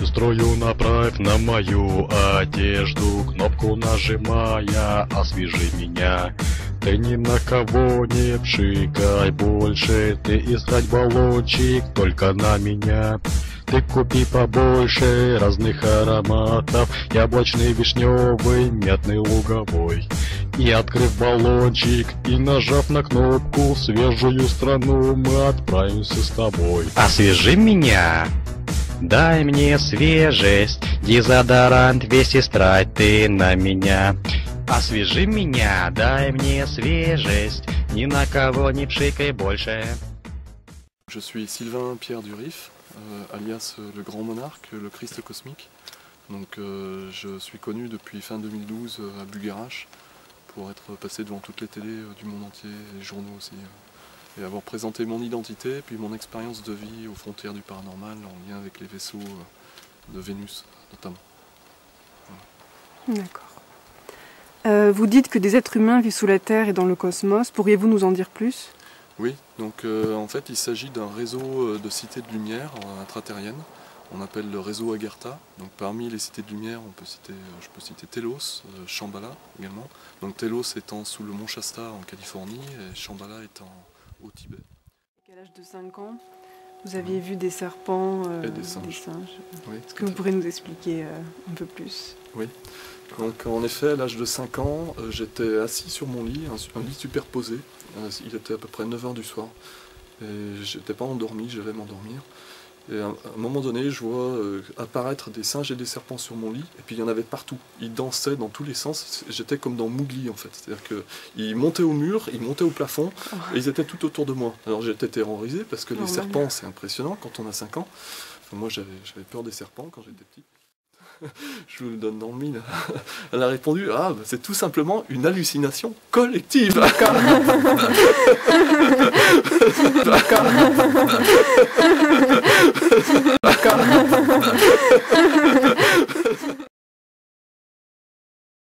Строю направь на мою одежду, кнопку нажимая, освежи меня. Ты ни на кого не пшикай больше, ты искать баллончик только на меня. Ты купи побольше разных ароматов, яблочный, вишневый, мятный, луговой. И открыв баллончик и нажав на кнопку, в свежую страну мы отправимся с тобой. Освежи меня! Дай мне свежесть, дезодорант весь истрать ты на меня. Освежи меня, дай мне свежесть, ни на кого не пшикай больше. Je suis Sylvain Pierre Durif, alias le Grand Monarque, le Christ Cosmique. Donc je suis connu depuis fin 2012 à Bugarach pour être passé devant toutes les télés du monde entier, les journaux aussi. Et avoir présenté mon identité puis mon expérience de vie aux frontières du paranormal en lien avec les vaisseaux de Vénus notamment. Voilà. D'accord. Vous dites que des êtres humains vivent sous la Terre et dans le cosmos. Pourriez-vous nous en dire plus? Oui, donc en fait il s'agit d'un réseau de cités de lumière intraterriennes. On appelle le réseau Agartha. Donc parmi les cités de lumière, je peux citer Telos, Shambhala également. Donc Telos étant sous le mont Shasta en Californie et Shambhala étant au Tibet. À l'âge de 5 ans, vous aviez vu des serpents et des singes. Oui, est-ce que vous pourrez nous expliquer un peu plus? Oui. Donc en effet, à l'âge de 5 ans, j'étais assis sur mon lit, un lit superposé. Il était à peu près 9 h du soir. Et j'étais pas endormi, je devais m'endormir. Et à un moment donné, je vois apparaître des singes et des serpents sur mon lit, et puis il y en avait partout. Ils dansaient dans tous les sens, j'étais comme dans Mowgli en fait. C'est-à-dire qu'ils montaient au mur, ils montaient au plafond, et ils étaient tout autour de moi. Alors j'étais terrorisé, parce que les serpents c'est impressionnant quand on a 5 ans. Enfin, moi j'avais peur des serpents quand j'étais petit. Je vous le donne dans le mille. Elle a répondu, ah, bah, c'est tout simplement une hallucination collective. D'accord. D'accord.